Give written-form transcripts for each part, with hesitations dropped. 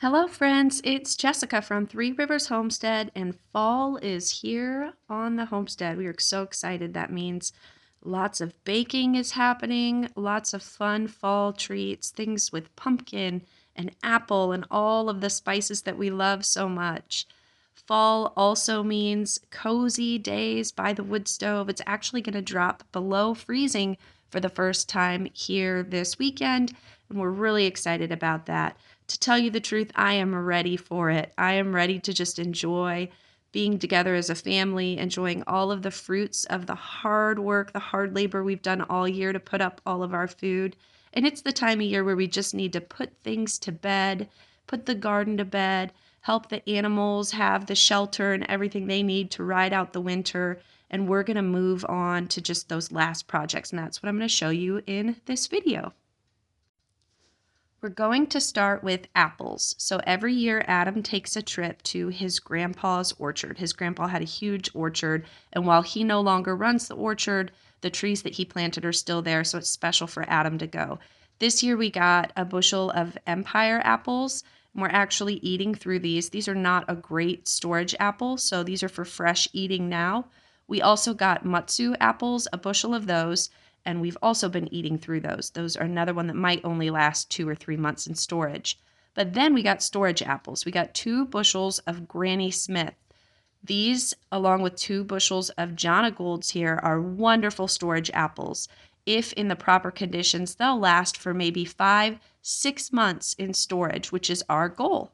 Hello, friends. It's Jessica from Three Rivers Homestead, and fall is here on the homestead. We are so excited. That means lots of baking is happening, lots of fun fall treats, things with pumpkin and apple and all of the spices that we love so much. Fall also means cozy days by the wood stove. It's actually going to drop below freezing for the first time here this weekend, and we're really excited about that. To tell you the truth, I am ready for it. I am ready to just enjoy being together as a family, enjoying all of the fruits of the hard work, the hard labor we've done all year to put up all of our food. And it's the time of year where we just need to put things to bed, put the garden to bed, help the animals have the shelter and everything they need to ride out the winter. And we're going to move on to just those last projects. And that's what I'm going to show you in this video. We're going to start with apples. So every year, Adam takes a trip to his grandpa's orchard. His grandpa had a huge orchard, and while he no longer runs the orchard, the trees that he planted are still there, so it's special for Adam to go. This year, we got a bushel of Empire apples, and we're actually eating through these. These are not a great storage apple, so these are for fresh eating now. We also got Matsu apples, a bushel of those, and we've also been eating through those. Those are another one that might only last 2 or 3 months in storage. But then we got storage apples. We got 2 bushels of Granny Smith. These, along with 2 bushels of Jonagolds here, are wonderful storage apples. If in the proper conditions, they'll last for maybe 5-6 months in storage, which is our goal.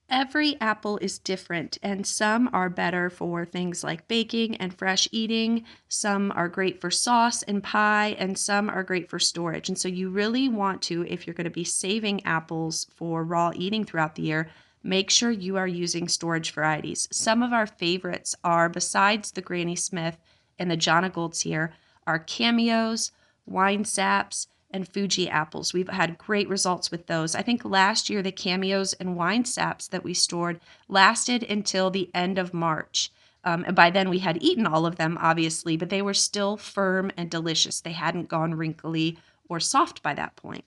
Every apple is different, and some are better for things like baking and fresh eating. Some are great for sauce and pie, and some are great for storage. And so you really want to, if you're going to be saving apples for raw eating throughout the year, make sure you are using storage varieties. Some of our favorites are, besides the Granny Smith and the Jonagolds here, are Cameos, Wine Saps, and Fuji apples. We've had great results with those. I think last year the Cameos and Wine Saps that we stored lasted until the end of March. And by then we had eaten all of them, obviously, but they were still firm and delicious. They hadn't gone wrinkly or soft by that point.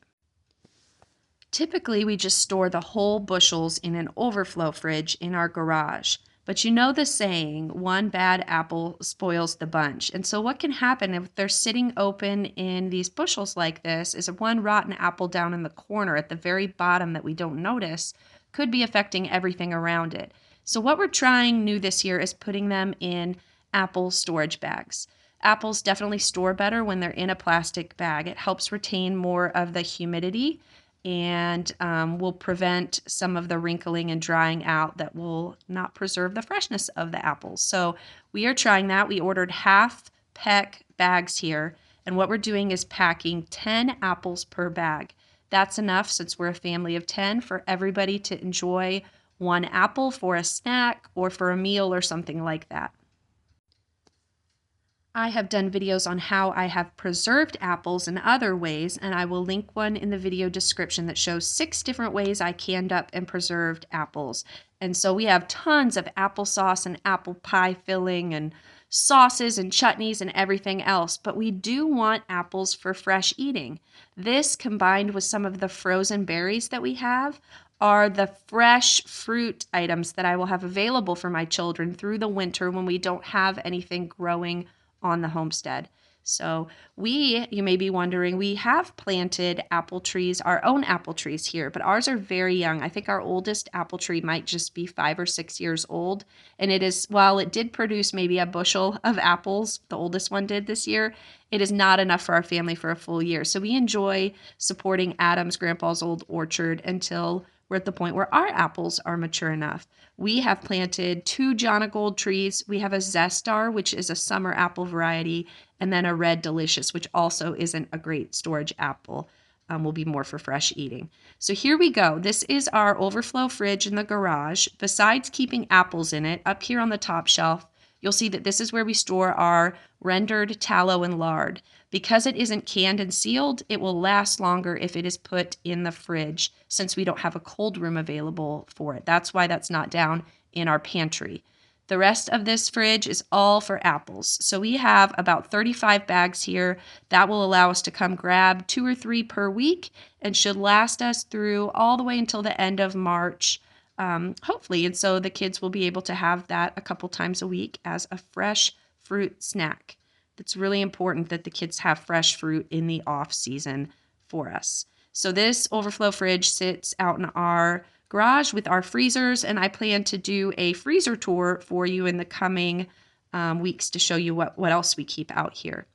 Typically, we just store the whole bushels in an overflow fridge in our garage. But you know the saying, one bad apple spoils the bunch. And so what can happen if they're sitting open in these bushels like this is one rotten apple down in the corner at the very bottom that we don't notice could be affecting everything around it. So what we're trying new this year is putting them in apple storage bags. Apples definitely store better when they're in a plastic bag. It helps retain more of the humidity and will prevent some of the wrinkling and drying out that will not preserve the freshness of the apples. So we are trying that. We ordered half peck bags here, and what we're doing is packing 10 apples per bag. That's enough, since we're a family of 10, for everybody to enjoy one apple for a snack or for a meal or something like that. I have done videos on how I have preserved apples in other ways, and I will link one in the video description that shows 6 different ways I canned up and preserved apples. And so we have tons of applesauce and apple pie filling and sauces and chutneys and everything else, but we do want apples for fresh eating. This, combined with some of the frozen berries that we have, are the fresh fruit items that I will have available for my children through the winter when we don't have anything growing on the homestead. So you may be wondering, we have planted apple trees, our own apple trees here, but ours are very young. I think our oldest apple tree might just be 5 or 6 years old. And it is, while it did produce maybe a bushel of apples, the oldest one did this year, it is not enough for our family for a full year. So we enjoy supporting Adam's grandpa's old orchard until we're at the point where our apples are mature enough. We have planted 2 Jonagold trees. We have a Zestar, which is a summer apple variety, and then a Red Delicious, which also isn't a great storage apple. Will be more for fresh eating. So here we go. This is our overflow fridge in the garage. Besides keeping apples in it, up here on the top shelf, you'll see that this is where we store our rendered tallow and lard. Because it isn't canned and sealed, it will last longer if it is put in the fridge, since we don't have a cold room available for it. That's why that's not down in our pantry. The rest of this fridge is all for apples. So we have about 35 bags here. That will allow us to come grab 2 or 3 per week and should last us through all the way until the end of March, hopefully. And so the kids will be able to have that a couple times a week as a fresh fruit snack. It's really important that the kids have fresh fruit in the off season for us. So this overflow fridge sits out in our garage with our freezers, and I plan to do a freezer tour for you in the coming weeks to show you what else we keep out here.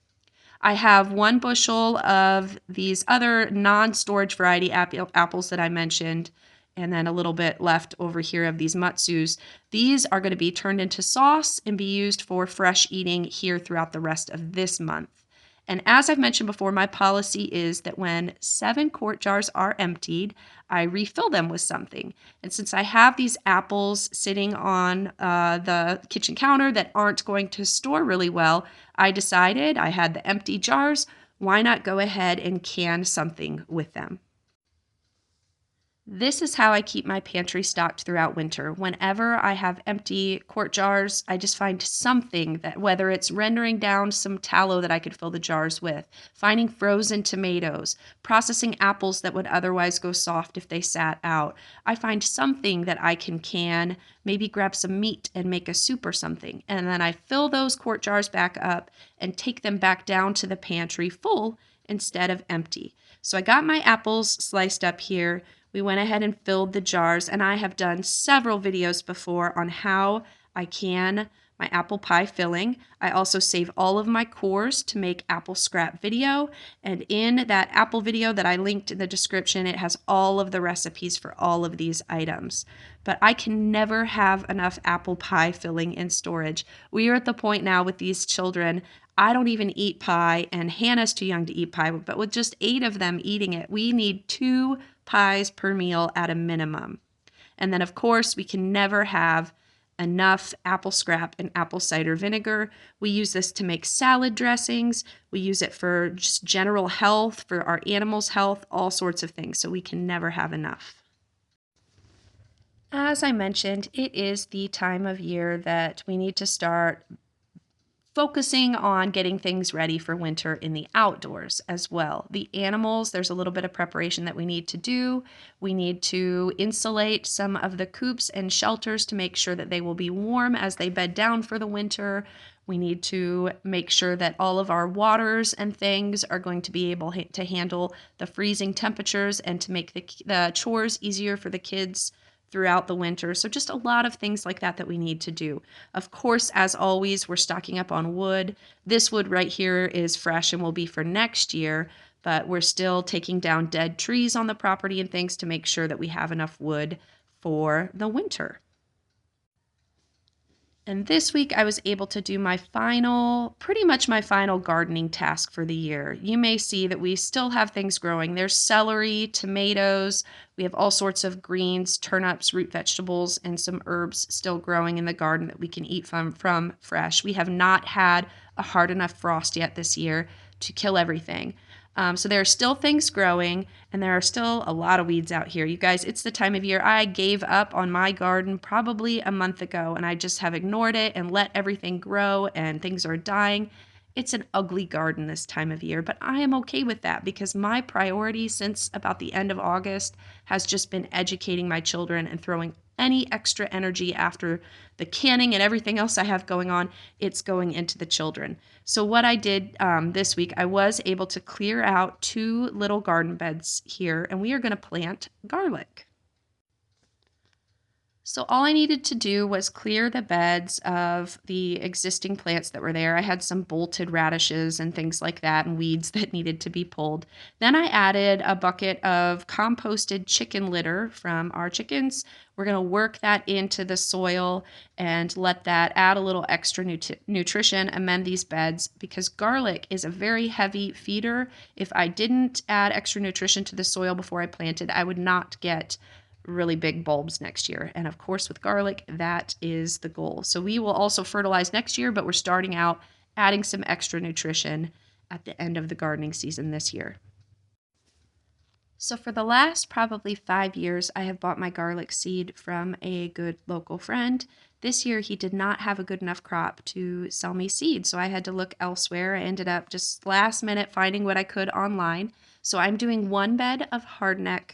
I have 1 bushel of these other non-storage variety apples that I mentioned, and then a little bit left over here of these matsus. These are going to be turned into sauce and be used for fresh eating here throughout the rest of this month. And as I've mentioned before, my policy is that when 7 quart jars are emptied, I refill them with something. And since I have these apples sitting on the kitchen counter that aren't going to store really well, I decided I had the empty jars. Why not go ahead and can something with them? This is how I keep my pantry stocked throughout winter. Whenever I have empty quart jars, I just find something that, whether it's rendering down some tallow that I could fill the jars with, finding frozen tomatoes, processing apples that would otherwise go soft if they sat out. I find something that I can, maybe grab some meat and make a soup or something. And then I fill those quart jars back up and take them back down to the pantry full instead of empty. So I got my apples sliced up here. We went ahead and filled the jars, and I have done several videos before on how I can my apple pie filling. I also save all of my cores to make apple scrap video, and in that apple video that I linked in the description, it has all of the recipes for all of these items. But I can never have enough apple pie filling in storage. We are at the point now with these children, I don't even eat pie, and Hannah's too young to eat pie, but with just 8 of them eating it, we need 2 pies per meal at a minimum. And then, of course, we can never have enough apple scrap and apple cider vinegar. We use this to make salad dressings. We use it for just general health, for our animals' health, all sorts of things. So we can never have enough. As I mentioned, it is the time of year that we need to start focusing on getting things ready for winter in the outdoors as well. The animals, there's a little bit of preparation that we need to do. We need to insulate some of the coops and shelters to make sure that they will be warm as they bed down for the winter. We need to make sure that all of our waters and things are going to be able to handle the freezing temperatures and to make the chores easier for the kids throughout the winter. So just a lot of things like that we need to do. Of course, as always, we're stocking up on wood. This wood right here is fresh and will be for next year, but we're still taking down dead trees on the property and things to make sure that we have enough wood for the winter. And this week I was able to do pretty much my final gardening task for the year. You may see that we still have things growing. There's celery, tomatoes, we have all sorts of greens, turnips, root vegetables, and some herbs still growing in the garden that we can eat from fresh. We have not had a hard enough frost yet this year to kill everything. So there are still things growing, and there are still a lot of weeds out here. You guys, it's the time of year. I gave up on my garden probably a month ago, and I just have ignored it and let everything grow, and things are dying. It's an ugly garden this time of year, but I am okay with that because my priority since about the end of August has just been educating my children and throwing any extra energy after the canning and everything else I have going on, it's going into the children. So what I did this week, I was able to clear out 2 little garden beds here, and we are going to plant garlic. So all I needed to do was clear the beds of the existing plants that were there. I had some bolted radishes and things like that and weeds that needed to be pulled. Then I added a bucket of composted chicken litter from our chickens. We're going to work that into the soil and let that add a little extra nutrition, amend these beds, because garlic is a very heavy feeder. If I didn't add extra nutrition to the soil before I planted, I would not get really big bulbs next year. And of course, with garlic, that is the goal. So we will also fertilize next year, but we're starting out adding some extra nutrition at the end of the gardening season this year. So for the last probably 5 years, I have bought my garlic seed from a good local friend. This year, he did not have a good enough crop to sell me seed, so I had to look elsewhere. I ended up just last minute finding what I could online. So I'm doing one bed of hardneck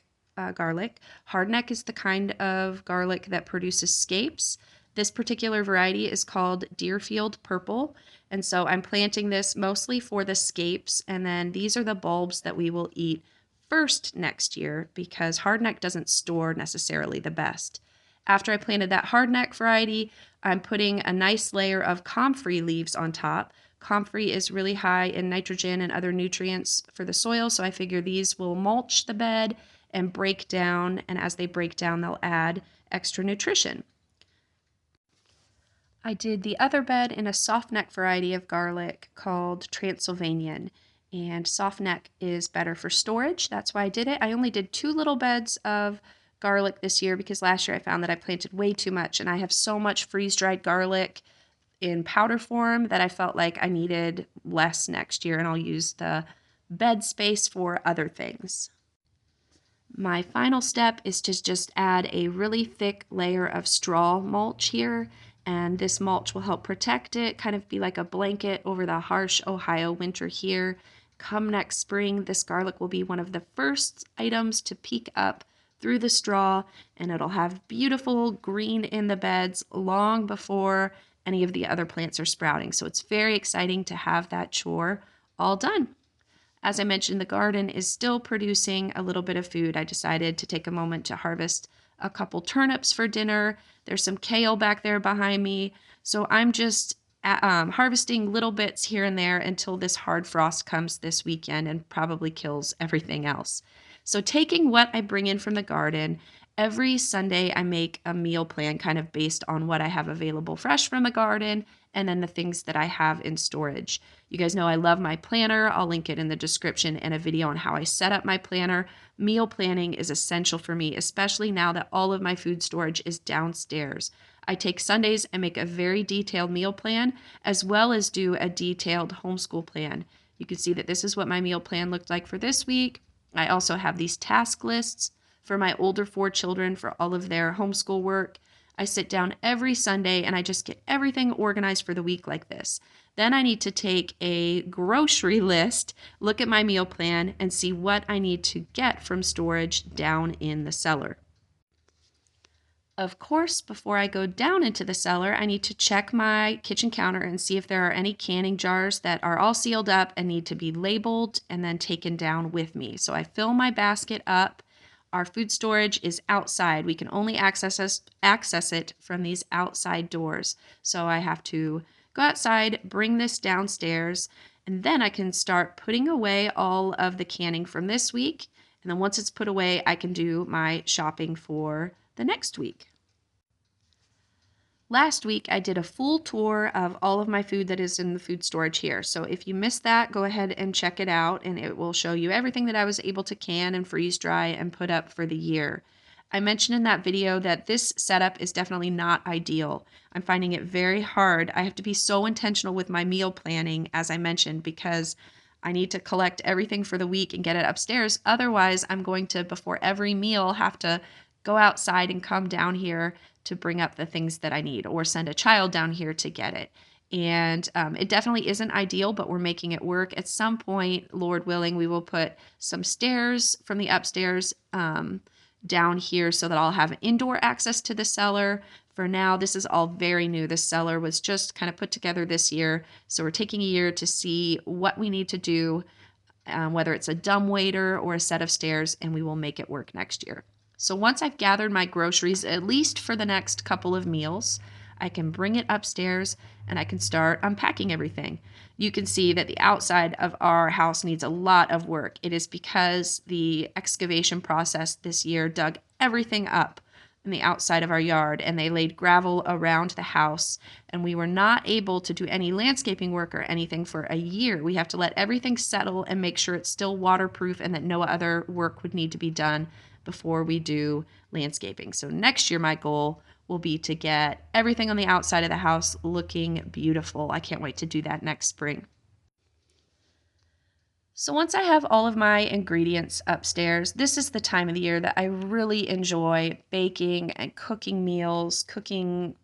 garlic. Hardneck is the kind of garlic that produces scapes. This particular variety is called Deerfield Purple. And so I'm planting this mostly for the scapes. And then these are the bulbs that we will eat first next year because hardneck doesn't store necessarily the best. After I planted that hardneck variety, I'm putting a nice layer of comfrey leaves on top. Comfrey is really high in nitrogen and other nutrients for the soil, so I figure these will mulch the bed and break down, and as they break down, they'll add extra nutrition. I did the other bed in a soft neck variety of garlic called Transylvanian, and soft neck is better for storage. That's why I did it. I only did 2 little beds of garlic this year because last year I found that I planted way too much, and I have so much freeze-dried garlic in powder form that I felt like I needed less next year, and I'll use the bed space for other things. My final step is to just add a really thick layer of straw mulch here, and this mulch will help protect it, kind of be like a blanket over the harsh Ohio winter here. Come next spring, this garlic will be one of the first items to peek up through the straw, and it'll have beautiful green in the beds long before any of the other plants are sprouting. So it's very exciting to have that chore all done. As I mentioned, the garden is still producing a little bit of food. I decided to take a moment to harvest a couple turnips for dinner. There's some kale back there behind me. So I'm just harvesting little bits here and there until this hard frost comes this weekend and probably kills everything else. So taking what I bring in from the garden, every Sunday I make a meal plan kind of based on what I have available fresh from the garden and then the things that I have in storage. You guys know I love my planner. I'll link it in the description and a video on how I set up my planner. Meal planning is essential for me, especially now that all of my food storage is downstairs. I take Sundays and make a very detailed meal plan, as well as do a detailed homeschool plan. You can see that this is what my meal plan looked like for this week. I also have these task lists for my older 4 children for all of their homeschool work. I sit down every Sunday and I just get everything organized for the week like this. Then I need to take a grocery list, look at my meal plan, and see what I need to get from storage down in the cellar. Of course, before I go down into the cellar, I need to check my kitchen counter and see if there are any canning jars that are all sealed up and need to be labeled and then taken down with me. So I fill my basket up. Our food storage is outside. We can only access it from these outside doors. So I have to go outside, bring this downstairs, and then I can start putting away all of the canning from this week. And then once it's put away, I can do my shopping for the next week. Last week, I did a full tour of all of my food that is in the food storage here. So if you missed that, go ahead and check it out, and it will show you everything that I was able to can and freeze dry and put up for the year. I mentioned in that video that this setup is definitely not ideal. I'm finding it very hard. I have to be so intentional with my meal planning, as I mentioned, because I need to collect everything for the week and get it upstairs. Otherwise, I'm going to, before every meal, have to go outside and come down here to bring up the things that I need or send a child down here to get it. And it definitely isn't ideal, but we're making it work. At some point, Lord willing, we will put some stairs from the upstairs down here so that I'll have indoor access to the cellar. For now, this is all very new. This cellar was just kind of put together this year. So we're taking a year to see what we need to do, whether it's a dumbwaiter or a set of stairs, and we will make it work next year. So once I've gathered my groceries, at least for the next couple of meals, I can bring it upstairs and I can start unpacking everything. You can see that the outside of our house needs a lot of work. It is because the excavation process this year dug everything up in the outside of our yard, and they laid gravel around the house, and we were not able to do any landscaping work or anything for a year. We have to let everything settle and make sure it's still waterproof and that no other work would need to be done before we do landscaping. So next year, my goal will be to get everything on the outside of the house looking beautiful. I can't wait to do that next spring. So once I have all of my ingredients upstairs, this is the time of the year that I really enjoy baking and cooking meals, cooking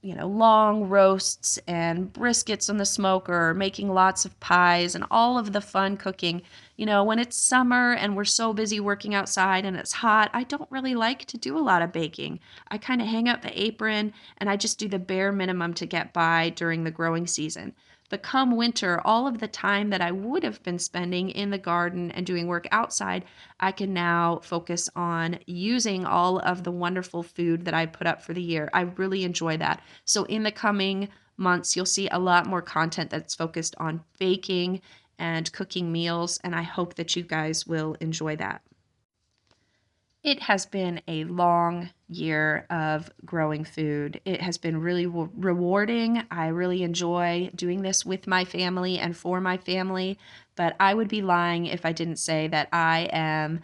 long roasts and briskets on the smoker, making lots of pies and all of the fun cooking. When it's summer and we're so busy working outside and it's hot, I don't really like to do a lot of baking. I kind of hang out the apron and I just do the bare minimum to get by during the growing season. But come winter, all of the time that I would have been spending in the garden and doing work outside, I can now focus on using all of the wonderful food that I put up for the year. I really enjoy that. So in the coming months, you'll see a lot more content that's focused on baking and cooking meals, and I hope that you guys will enjoy that. It has been a long year of growing food. It has been really rewarding. I really enjoy doing this with my family and for my family, but I would be lying if I didn't say that I am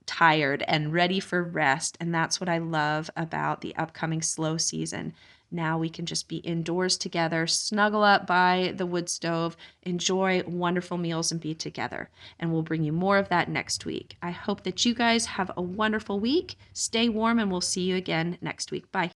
tired and ready for rest. And that's what I love about the upcoming slow season. Now we can just be indoors together, snuggle up by the wood stove, enjoy wonderful meals, and be together. And we'll bring you more of that next week. I hope that you guys have a wonderful week. Stay warm, and we'll see you again next week. Bye.